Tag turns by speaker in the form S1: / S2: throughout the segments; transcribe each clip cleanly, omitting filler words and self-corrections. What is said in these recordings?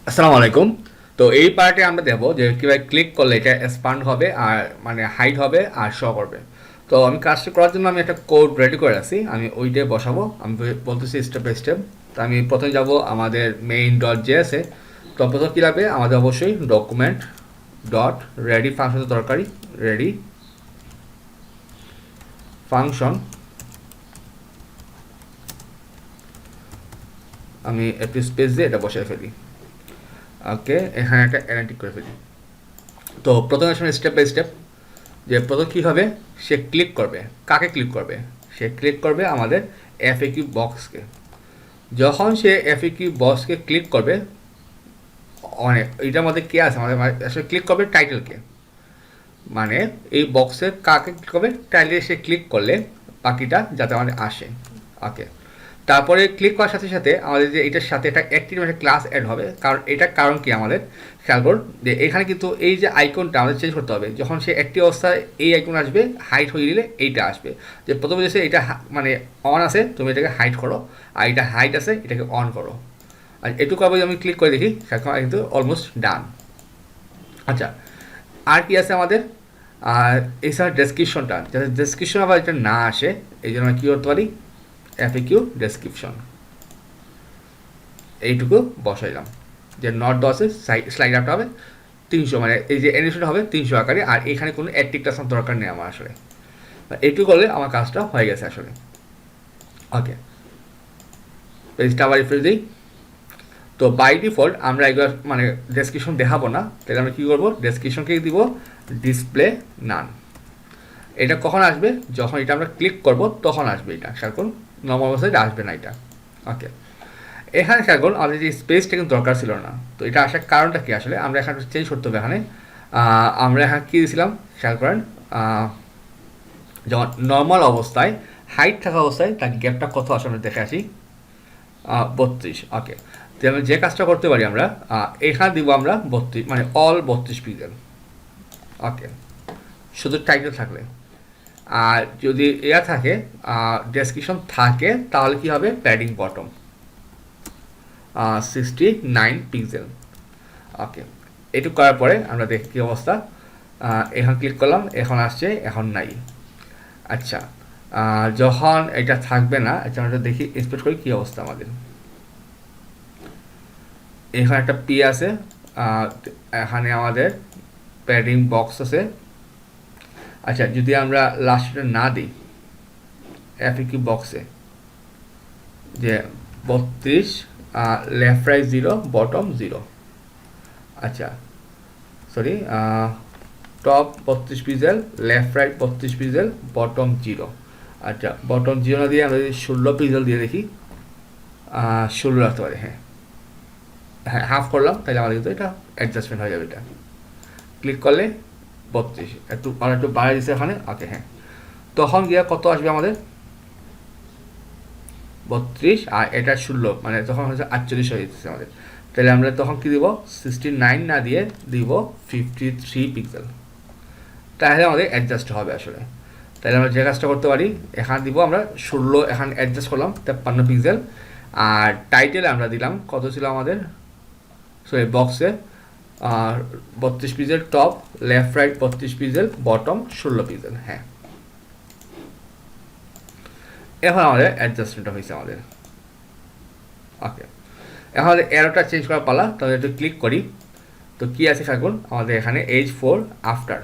S1: আসসালামু আলাইকুম। তো এই পার্টে আমরা দেখব যে কীভাবে ক্লিক করলে এটা এক্সপান্ড হবে আর মানে হাইড হবে আর শো করবে। তো আমি কাজটা করার জন্য আমি একটা কোড রেডি করে রাখছি, আমি ওইটাই বসাবো। আমি বলতেছি স্টেপ বাই স্টেপ। তো আমি প্রথমে যাব আমাদের মেইন ডট জেএসে। তো প্রথম কী লাগবে আমাদের অবশ্যই ডকুমেন্ট ডট রেডি ফাংশন দরকারি। রেডি ফাংশন আমি একটু স্পেস দিয়ে এটা বসাই ফেলি। ওকে, এখানে একটা অ্যানালিটিক করে ফেলি। তো প্রথমে আসলে স্টেপ বাই স্টেপ যে প্রথম কী হবে, সে ক্লিক করবে। কাকে ক্লিক করবে? সে ক্লিক করবে আমাদের এফএকিউ বক্সকে। যখন সে এফএকিউ বক্সকে ক্লিক করবে, অনেক এইটার মধ্যে কে আছে আমাদের আসলে ক্লিক করবে টাইটেলকে, মানে এই বক্সের কাকে ক্লিক করবে, টাইটেলে সে ক্লিক করলে বাকিটা যাতে আমাদের আসে। ওকে, তারপরে ক্লিক করার সাথে সাথে আমাদের যে এটার সাথে একটা অ্যাক্টিভ একটা ক্লাস অ্যাড হবে। কারণ এটার কারণ কি আমাদের খেয়াল করুন যে এখানে কিন্তু এই যে আইকনটা আমাদের চেঞ্জ করতে হবে। যখন সে অ্যাক্টিভ অবস্থায় এই আইকন আসবে, হাইট হয়ে গেলে এইটা আসবে। যে প্রথমে যে এটা মানে অন আছে, তুমি এটাকে হাইট করো, আর এটা হাইট আছে এটাকে অন করো। আর এটুকু আবার আমি ক্লিক করে দেখি, এখন কিন্তু অলমোস্ট ডান। আচ্ছা, আর কি আছে আমাদের? আর এছাড়া ডেসক্রিপশনটা, যাতে ডেসক্রিপশন আবার এটা না আসে এই জন্য কী করতে পারি, এফএকিউ ডেসক্রিপশন এইটুকু বসাইলাম। যে নট দশে স্লাইড আপটা হবে 300, মানে এই যে অ্যানিমেশনটা হবে 300 আকারে। আর এখানে কোনো অ্যাক্টিভ ক্লাস দরকার নেই আমার আসলে। এইটুকু করলে আমার কাজটা হয়ে গেছে আসলে। ওকে, পেজটা আবার রিফ্রেশ দিই। তো বাই ডিফল্ট আমরা একবার মানে ডেসক্রিপশন দেখাবো না, তাহলে আমরা কী করবো, ডেসক্রিপশনকে দিব ডিসপ্লে নান। এটা কখন আসবে? যখন এটা আমরা ক্লিক করব তখন আসবে। এটা খেয়াল করুন, নর্মাল অবস্থায় আসবে না এটা। ওকে, এখানে খেয়াল করুন আমাদের যে স্পেসটা কিন্তু দরকার ছিল না। তো এটা আসার কারণটা কি আসলে, আমরা এখানে চেঞ্জ করতে হবে। এখানে আমরা এখানে কী দিয়েছিলাম খেয়াল করেন, যেমন নর্মাল অবস্থায় হাইট থাকা অবস্থায় তার গ্যাপটা কত আসে আমরা দেখে আসি, 32। ওকে, তো আমি যে কাজটা করতে পারি আমরা এখানে দিব আমরা 32, মানে অল 32 পিক্সেল। ওকে, শুধু টাইটেল থাকলে। আর যদি এরা থাকে ডেসক্রিপশন থাকে তাহলে কি হবে, প্যাডিং বটম 69 পিক্সেল। ওকে, এটুকু করার পরে আমরা দেখি কী অবস্থা। এখন ক্লিক করলাম, এখন আসছে, এখন নাই। আচ্ছা, যখন এটা থাকবে না, আচ্ছা আমরা দেখি এক্সপেক্ট করি কী অবস্থা আমাদের। এখানে একটা পি আছে, এখানে আমাদের প্যাডিং বক্স আছে। আচ্ছা, যদি আমরা লাস্টটা না দিই এফএকিউ বক্সে, যে 32 লেফট রাইট 0 বটম 0। আচ্ছা sorry, top 32 pixel, left right 32 pixel, bottom 0। আচ্ছা, বটম 0 না দিয়ে আমরা যদি 16 পিক্সেল দিয়ে দেখি, 16 রাখতে পারি। হ্যাঁ হ্যাঁ, হাফ করলাম, তাহলে আমাদের কিন্তু এটা অ্যাডজাস্টমেন্ট হয়ে যাবে। এটা ক্লিক করলে 32, একটু আর একটু বাড়াই দিচ্ছে এখানে। ওকে, হ্যাঁ, তখন গিয়ে কত আসবে আমাদের, 32 আর এটা 16, মানে তখন হচ্ছে 48 হয়ে যেতেছে আমাদের। তাহলে আমরা তখন কী দিব, 69 না দিয়ে দিব 53 পিক্সেল, তাহলে আমাদের অ্যাডজাস্ট হবে আসলে। তাহলে আমরা যে কাজটা করতে পারি, এখানে দিব আমরা 16, এখানে অ্যাডজাস্ট করলাম 53 পিক্সেল। আর টাইটেলে আমরা দিলাম কত ছিল আমাদের, সরি বক্সে 32 pixel top, left right 32 pixel, bottom 16 pixel. হ্যাঁ, এখন আমাদের অ্যাডজাস্টমেন্টটা হয়েছে আমাদের। ওকে, এখন আমাদের অ্যারোটা চেঞ্জ করার পালা। তাহলে একটু ক্লিক করি, তো কী আছে থাকুন আমাদের এখানে H4 আফটার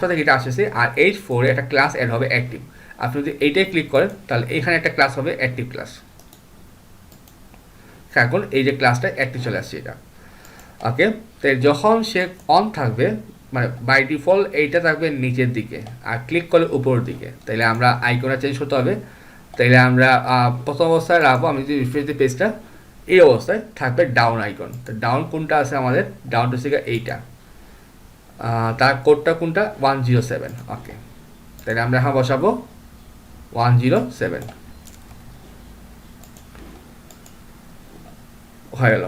S1: থেকে এটা আসতেছে। আর H4 এ একটা ক্লাস অ্যাড হবে অ্যাক্টিভ। আপনি যদি এইটাই ক্লিক করেন তাহলে এখানে একটা ক্লাস হবে অ্যাক্টিভ ক্লাস। এখন এই যে ক্লাসটা অ্যাক্টিভ চলে আসছে এটা। ওকে, তো যখন সে অন থাকবে, মানে বাই ডিফল্ট এইটা থাকবে নিচের দিকে, আর ক্লিক করলে উপরের দিকে। তাইলে আমরা আইকনটা চেঞ্জ করতে হবে। তাইলে আমরা প্রথম অবস্থায় রাখবো, আমি যদি রিফ্রেশ দিই পেজটা, এই অবস্থায় থাকবে ডাউন আইকন। তো ডাউন কোনটা আছে আমাদের, ডাউনটা হচ্ছে এইটা, তার কোডটা কোনটা, 107। ওকে, তাহলে আমরা এখন বসাবো 107, হয়ে গেল।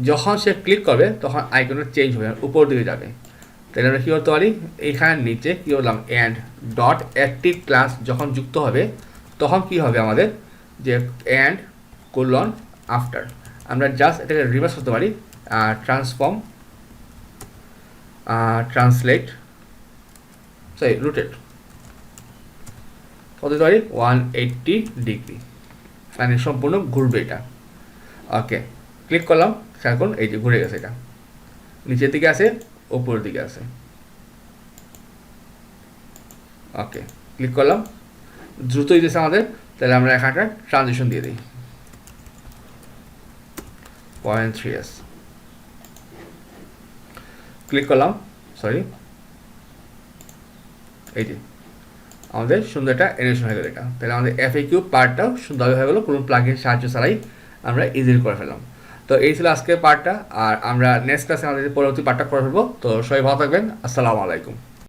S1: যখন সে ক্লিক করবে তখন আইকনটা চেঞ্জ হবে, উপর দিকে যাবে। তাহলে আমরা কী করতে পারি, এইখানে নিচে কী করলাম, অ্যান্ড ডট অ্যাক্টিভ ক্লাস যখন যুক্ত হবে তখন কি হবে আমাদের, যে অ্যান্ড কোলন আফটার। আমরা জাস্ট এটাকে রিভার্স করতে পারি, ট্রান্সফর্ম ট্রান্সলেট রোটেট কত পারি 180 ডিগ্রি, মানে সম্পূর্ণ ঘুরবে এটা। ওকে, ক্লিক করলাম, এখন এই যে ঘুরে গেছে, এটা নিচের দিকে আছে, উপরের দিকে আছে। ওকে, ক্লিক করলাম, দ্রুত দিতেছে আমাদের। তাহলে আমরা এখানে একটা ট্রানজিশন দিয়ে দিই 0.3s, ক্লিক করলাম, সরি, এই যে আমাদের সুন্দর একটা অ্যানিমেশন হয়ে গেল এটা। তাহলে আমাদের FAQ পার্টটাও সুন্দরভাবে হয়ে গেলো, কোনো প্লাগইন সাহায্য ছাড়াই আমরা ইজিলি করে ফেললাম। তো এই ছিল আজকের পার্টটা, আর আমরা নেক্সট ক্লাসে আমাদের পরবর্তী পার্টটা করে ফেলবো। তো সবাই ভালো থাকবেন, আসসালামু আলাইকুম।